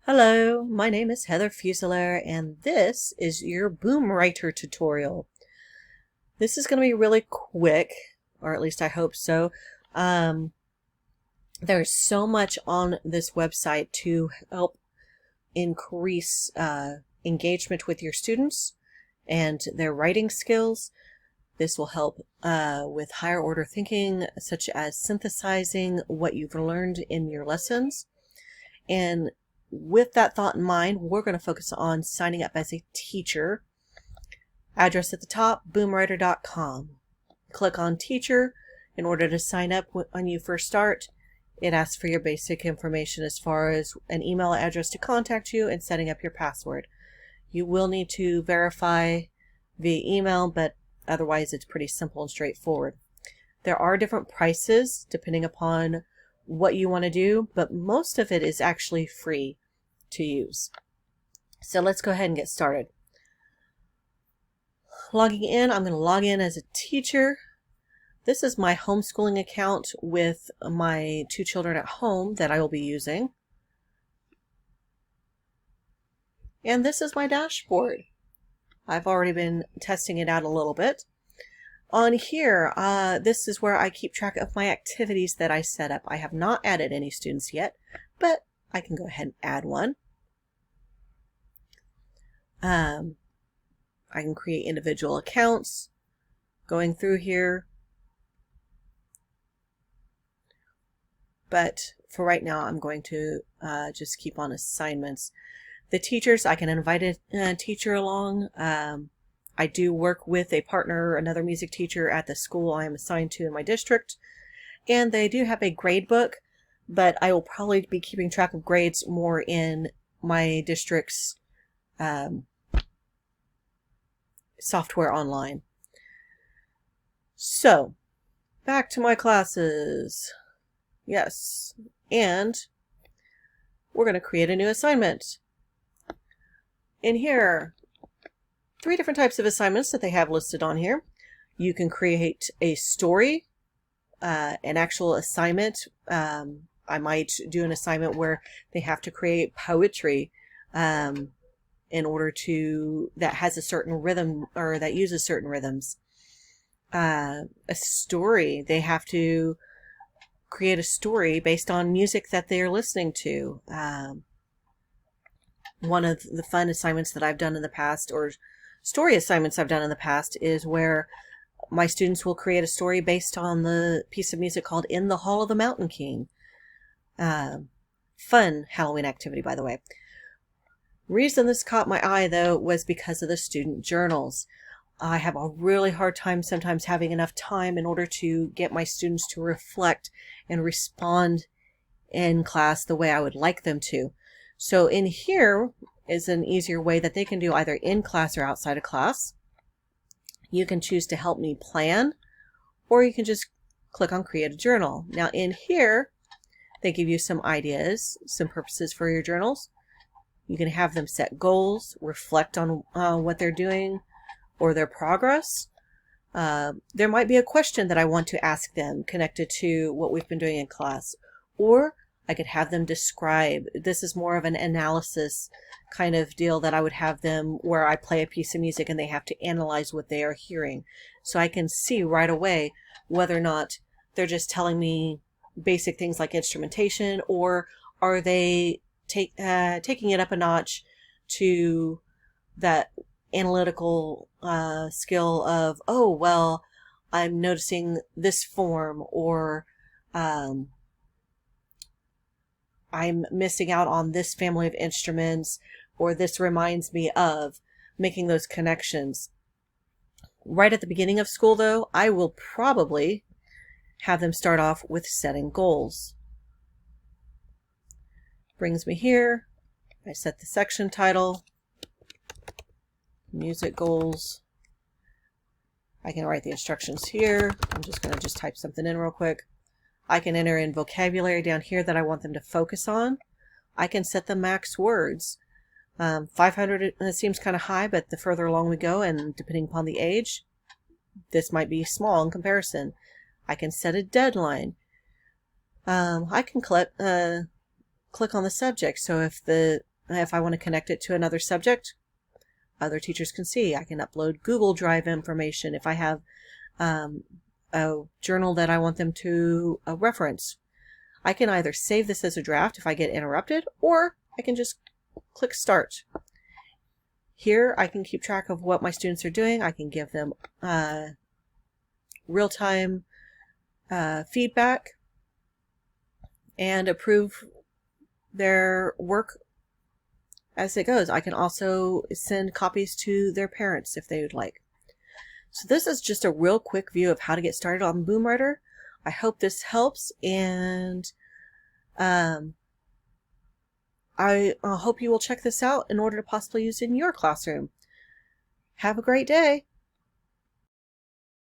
Hello, my name is Heather Fuselier, and this is your Boomwriter tutorial. This is going to be really quick, or at least I hope so. There's so much on this website to help increase engagement with your students and their writing skills. This will help with higher order thinking, such as synthesizing what you've learned in your lessons. And with that thought in mind, we're going to focus on signing up as a teacher. Address at the top, boomwriter.com. Click on teacher in order to sign up when you first start. It asks for your basic information as far as an email address to contact you and setting up your password. You will need to verify via email, but otherwise it's pretty simple and straightforward. There are different prices depending upon what you want to do, but most of it is actually free to use. So let's go ahead and get started. Logging in, I'm going to log in as a teacher. This is my homeschooling account with my two children at home that I will be using. And this is my dashboard. I've already been testing it out a little bit. On here, this is where I keep track of my activities that I set up. I have not added any students yet, but I can go ahead and add one. I can create individual accounts. Going through here. But for right now, I'm going to just keep on assignments. The teachers, I can invite a teacher along. I do work with a partner, another music teacher at the school I am assigned to in my district. And they do have a grade book, but I will probably be keeping track of grades more in my district's software online. So, back to my classes. Yes, and we're going to create a new assignment. In here, 3 different types of assignments that they have listed on here. You can create a story, an actual assignment. I might do an assignment where they have to create poetry in order to, that has a certain rhythm or that uses certain rhythms. A story, they have to create a story based on music that they're listening to. One of the fun assignments that I've done in the past, or story assignments I've done in the past, is where my students will create a story based on the piece of music called In the Hall of the Mountain King. Fun Halloween activity, by the way. Reason this caught my eye, though, was because of the student journals. I have a really hard time sometimes having enough time in order to get my students to reflect and respond in class the way I would like them to. So in here is an easier way that they can do either in class or outside of class. You can choose to help me plan, or you can just click on create a journal. Now in here, they give you some ideas, some purposes for your journals. You can have them set goals, reflect on what they're doing or their progress. There might be a question that I want to ask them connected to what we've been doing in class, or I could have them describe. This is more of an analysis kind of deal that I would have them where I play a piece of music and they have to analyze what they are hearing. So I can see right away whether or not they're just telling me basic things like instrumentation, or are they taking it up a notch to that analytical skill of, oh, well, I'm noticing this form, or I'm missing out on this family of instruments, or this reminds me of, making those connections. Right at the beginning of school, though, I will probably have them start off with setting goals. Brings me here. I set the section title, music goals. I can write the instructions here. I'm just going to type something in real quick. I can enter in vocabulary down here that I want them to focus on. I can set the max words. 500 seems kind of high, but the further along we go, and depending upon the age, this might be small in comparison. I can set a deadline. I can click on the subject. So if the if I want to connect it to another subject, other teachers can see. I can upload Google Drive information if I have a journal that I want them to reference. I can either save this as a draft if I get interrupted, or I can just click Start. Here I can keep track of what my students are doing. I can give them real-time feedback and approve their work as it goes. I can also send copies to their parents if they would like. So this is just a real quick view of how to get started on Boomwriter. I hope this helps, and I hope you will check this out in order to possibly use it in your classroom. Have a great day.